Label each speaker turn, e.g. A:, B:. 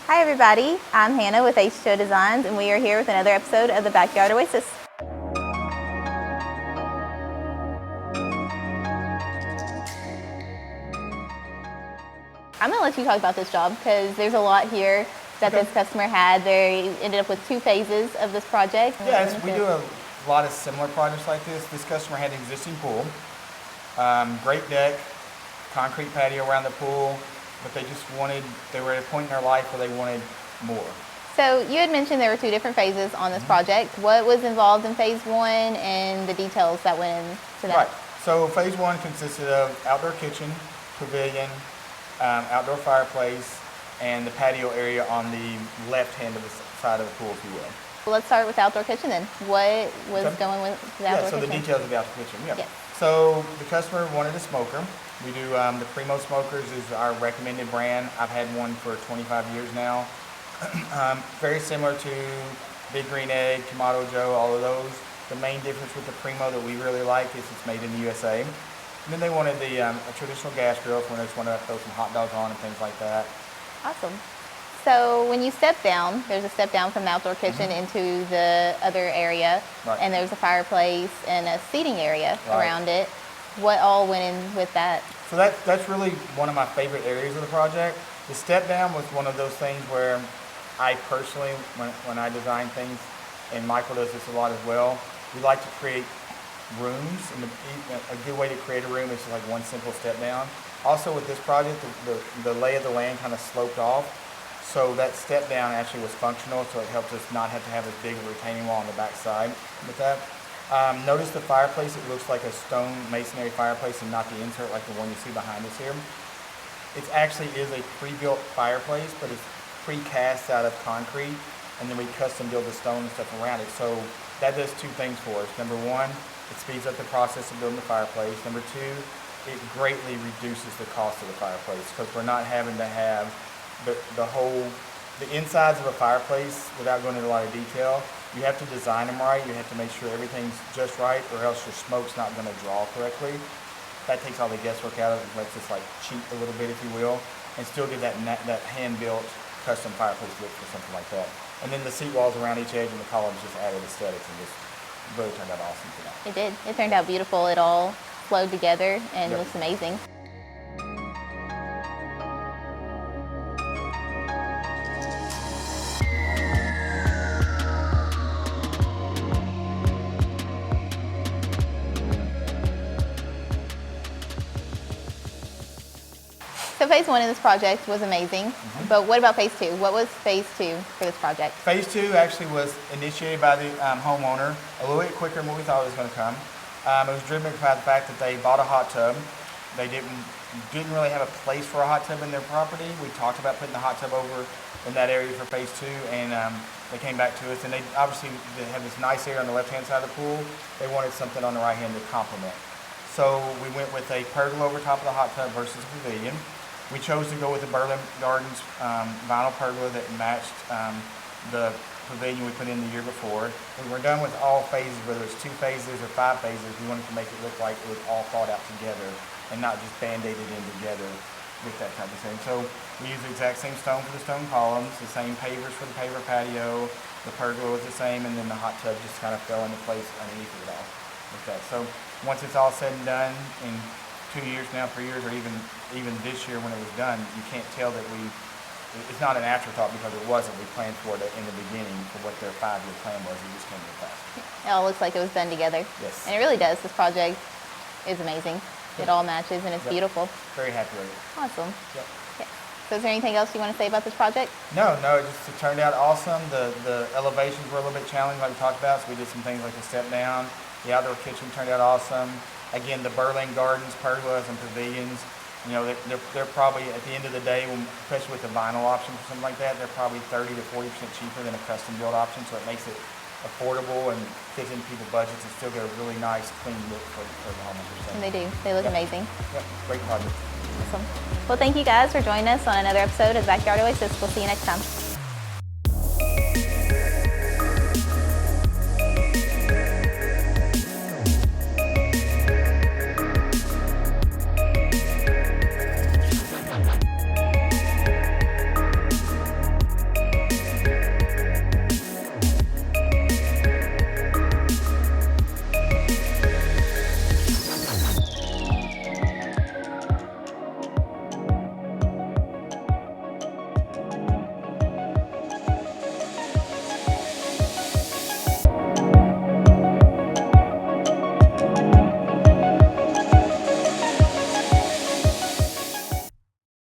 A: Hi everybody, I'm Hannah with H2O Designs and we are here with another episode of the Backyard Oasis. I'm going to let you talk about this job because there's a lot here that this customer had. They ended up with 2 phases of this project.
B: Yes, we do a lot of similar projects like this. This customer had an existing pool, great deck, concrete patio around the pool, but they were at a point in their life where they wanted more.
A: So you had mentioned there were 2 different phases on this project. What was involved in phase 1 and the details that went into that?
B: Right, so phase 1 consisted of outdoor kitchen, pavilion, outdoor fireplace, and the patio area on the left hand of the side of the pool, if you will.
A: Well, let's start with the outdoor kitchen then. What was going with the outdoor kitchen?
B: The details of the outdoor kitchen,
A: Yes.
B: So the customer wanted a smoker. We do the Primo Smokers is our recommended brand. I've had one for 25 years now. Very similar to Big Green Egg, Tomato Joe, all of those. The main difference with the Primo that we really like is it's made in the USA. And then they wanted a traditional gas grill for when they just wanted to throw some hot dogs on and things like that.
A: Awesome. So when you step down, there's a step down from the outdoor kitchen into the other area, and there's a fireplace and a seating area around it. What all went in with that?
B: So that's really one of my favorite areas of the project. The step down was one of those things where I personally, when I design things, and Michael does this a lot as well, we like to create rooms, and a good way to create a room is like one simple step down. Also with this project, the lay of the land kind of sloped off, so that step down actually was functional, so it helped us not have to have as big a retaining wall on the back side with that. Notice the fireplace, it looks like a stone masonry fireplace and not the insert like the one you see behind us here. It actually is a pre-built fireplace, but it's pre-cast out of concrete, and then we custom build the stone and stuff around it. So that does 2 things for us. Number 1, it speeds up the process of building the fireplace. Number 2, it greatly reduces the cost of the fireplace because we're not having to have the insides of a fireplace without going into a lot of detail. You have to design them right. You have to make sure everything's just right, or else your smoke's not going to draw correctly. That takes all the guesswork out of it, lets us like cheat a little bit, if you will, and still give that hand-built custom fireplace look for something like that. And then the seat walls around each edge and the columns just added aesthetics and just really turned out awesome for that.
A: It did. It turned out beautiful. It all flowed together and looks amazing. So phase 1 of this project was amazing, but what about phase 2? What was phase 2 for this project?
B: Phase 2 actually was initiated by the homeowner a little bit quicker than what we thought it was going to come. It was driven by the fact that they bought a hot tub. They didn't really have a place for a hot tub in their property. We talked about putting the hot tub over in that area for phase 2, and they came back to us, and they have this nice area on the left-hand side of the pool. They wanted something on the right hand to complement. So we went with a pergola over top of the hot tub versus a pavilion. We chose to go with the Berlin Gardens vinyl pergola that matched the pavilion we put in the year before. When we're done with all phases, whether it's 2 phases or 5 phases, we wanted to make it look like it was all thought out together and not just band-aided in together with that type of thing. So we used the exact same stone for the stone columns, the same pavers for the paver patio, the pergola was the same, and then the hot tub just kind of fell into place underneath it all with that. So once it's all said and done, in 2 years now, 3 years, or even this year when it was done, you can't tell that it's not an afterthought because it wasn't. We planned for it in the beginning for what their 5-year plan was. It just came real fast.
A: It all looks like it was done together.
B: Yes.
A: And it really does. This project is amazing. It all matches and it's beautiful.
B: Very happy with it.
A: Awesome.
B: Yep.
A: Yeah. So is there anything else you want to say about this project?
B: No, it turned out awesome. The elevations were a little bit challenging like we talked about, so we did some things like the step down. The outdoor kitchen turned out awesome. Again, the Berlin Gardens, pergolas, and pavilions, you know, they're probably, at the end of the day, especially with the vinyl option or something like that, they're probably 30 to 40% cheaper than a custom build option, so it makes it affordable and fits into people's budgets and still get a really nice, clean look for the homeowners.
A: And they do. They look amazing.
B: Yep, great project.
A: Awesome. Well, thank you guys for joining us on another episode of Backyard Oasis. We'll see you next time.